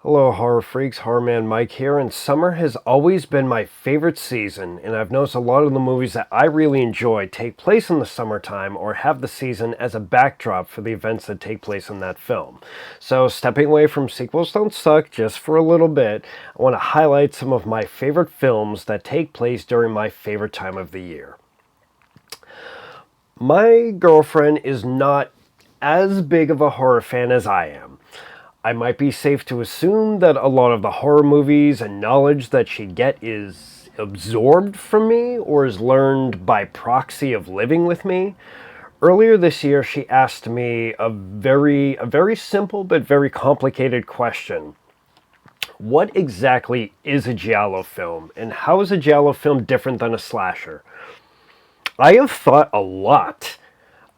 Hello, horror freaks. Horror Man Mike here, and summer has always been my favorite season, and I've noticed a lot of the movies that I really enjoy take place in the summertime or have the season as a backdrop for the events that take place in that film. So, stepping away from sequels don't suck just for a little bit, I want to highlight some of my favorite films that take place during my favorite time of the year. My girlfriend is not as big of a horror fan as I am. I might be safe to assume that a lot of the horror movies and knowledge that she get is absorbed from me or is learned by proxy of living with me. Earlier this year, she asked me a very simple but very complicated question. What exactly is a giallo film, and how is a giallo film different than a slasher? I have thought a lot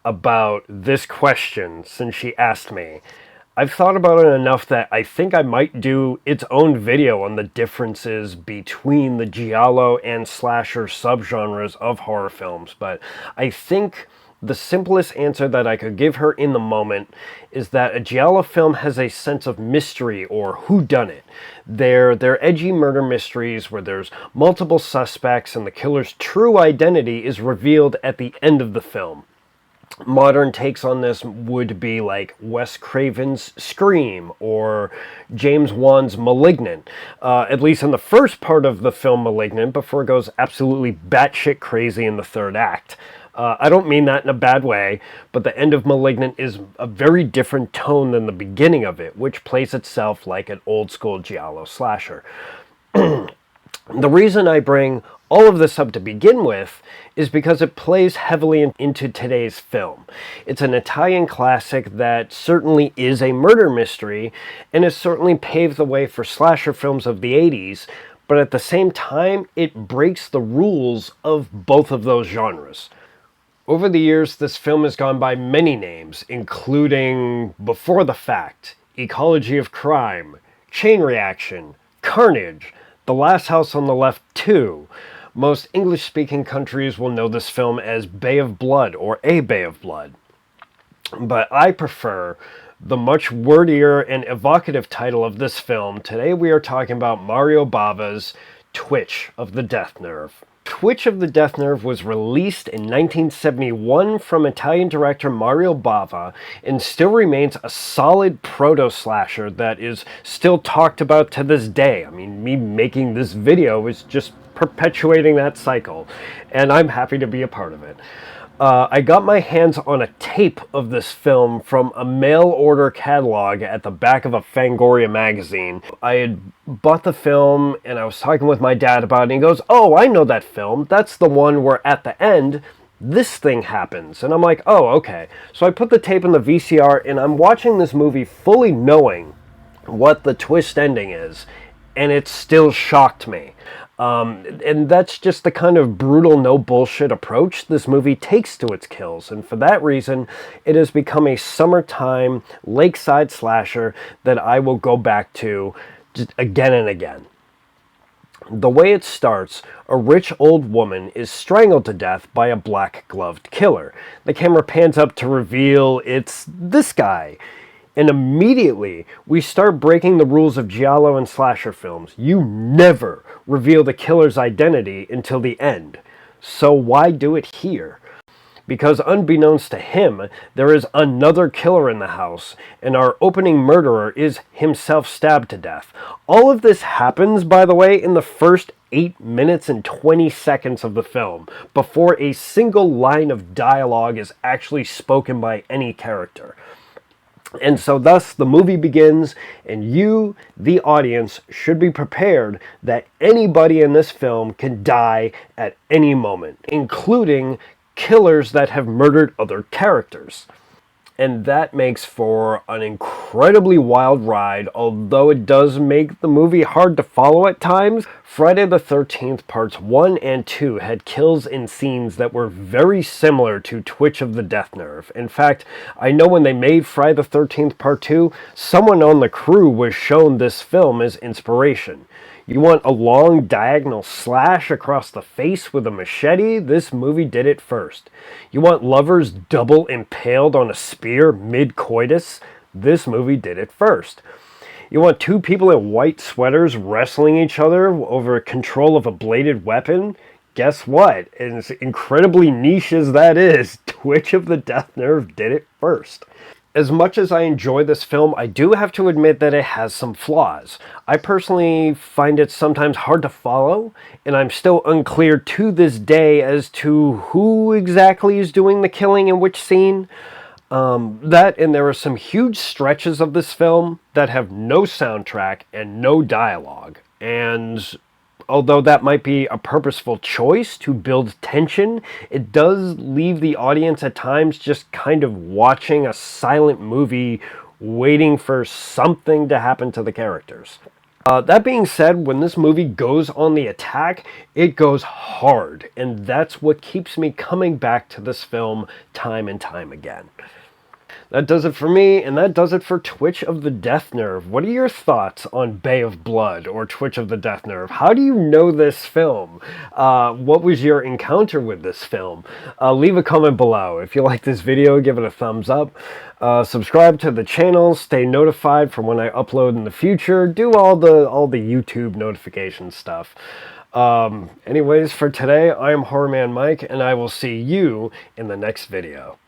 about this question since she asked me. I've thought about it enough that I think I might do its own video on the differences between the giallo and slasher subgenres of horror films, but I think the simplest answer that I could give her in the moment is that a giallo film has a sense of mystery or whodunit. They're edgy murder mysteries where there's multiple suspects and the killer's true identity is revealed at the end of the film. Modern takes on this would be like Wes Craven's Scream or James Wan's Malignant, at least in the first part of the film Malignant, before it goes absolutely batshit crazy in the third act. I don't mean that in a bad way, but the end of Malignant is a very different tone than the beginning of it, which plays itself like an old school giallo slasher. The reason I bring all of this up to begin with is because it plays heavily into today's film. It's an Italian classic that certainly is a murder mystery and has certainly paved the way for slasher films of the 80s, but at the same time, it breaks the rules of both of those genres. Over the years, this film has gone by many names, including Before the Fact, Ecology of Crime, Chain Reaction, Carnage, The Last House on the Left 2. Most English-speaking countries will know this film as Bay of Blood or A Bay of Blood. But I prefer the much wordier and evocative title of this film. Today we are talking about Mario Bava's Twitch of the Death Nerve. Twitch of the Death Nerve was released in 1971 from Italian director Mario Bava and still remains a solid proto-slasher that is still talked about to this day. I mean, me making this video is just perpetuating that cycle, and I'm happy to be a part of it. I got my hands on a tape of this film from a mail-order catalog at the back of a Fangoria magazine. I had bought the film, and I was talking with my dad about it, and he goes, "Oh, I know that film. That's the one where at the end, this thing happens." And I'm like, "Oh, okay." So I put the tape in the VCR, and I'm watching this movie fully knowing what the twist ending is, and it still shocked me. And that's just the kind of brutal, no bullshit approach this movie takes to its kills. And for that reason, it has become a summertime lakeside slasher that I will go back to just again and again. The way it starts, a rich old woman is strangled to death by a black-gloved killer. The camera pans up to reveal it's this guy. And immediately, we start breaking the rules of giallo and slasher films. You never reveal the killer's identity until the end. So why do it here? Because unbeknownst to him, there is another killer in the house, and our opening murderer is himself stabbed to death. All of this happens, by the way, in the first 8 minutes and 20 seconds of the film, before a single line of dialogue is actually spoken by any character. And so thus the movie begins, and you, the audience, should be prepared that anybody in this film can die at any moment, including killers that have murdered other characters. And that makes for an incredibly wild ride, although it does make the movie hard to follow at times. Friday the 13th Parts 1 and 2 had kills and scenes that were very similar to Twitch of the Death Nerve. In fact, I know when they made Friday the 13th Part 2, someone on the crew was shown this film as inspiration. You want a long diagonal slash across the face with a machete? This movie did it first. You want lovers double impaled on a spear mid-coitus? This movie did it first. You want two people in white sweaters wrestling each other over control of a bladed weapon? Guess what? As incredibly niche as that is, Twitch of the Death Nerve did it first. As much as I enjoy this film, I do have to admit that it has some flaws. I personally find it sometimes hard to follow, and I'm still unclear to this day as to who exactly is doing the killing in which scene. And there are some huge stretches of this film that have no soundtrack and no dialogue. And although that might be a purposeful choice to build tension, it does leave the audience at times just kind of watching a silent movie, waiting for something to happen to the characters. That being said, when this movie goes on the attack, it goes hard, and that's what keeps me coming back to this film time and time again. That does it for me, and that does it for Twitch of the Death Nerve. What are your thoughts on Bay of Blood or Twitch of the Death Nerve? How do you know this film? What was your encounter with this film? Leave a comment below. If you like this video, give it a thumbs up. Subscribe to the channel. Stay notified from when I upload in the future. Do all the YouTube notification stuff. Anyways, for today, I am Horrorman Mike, and I will see you in the next video.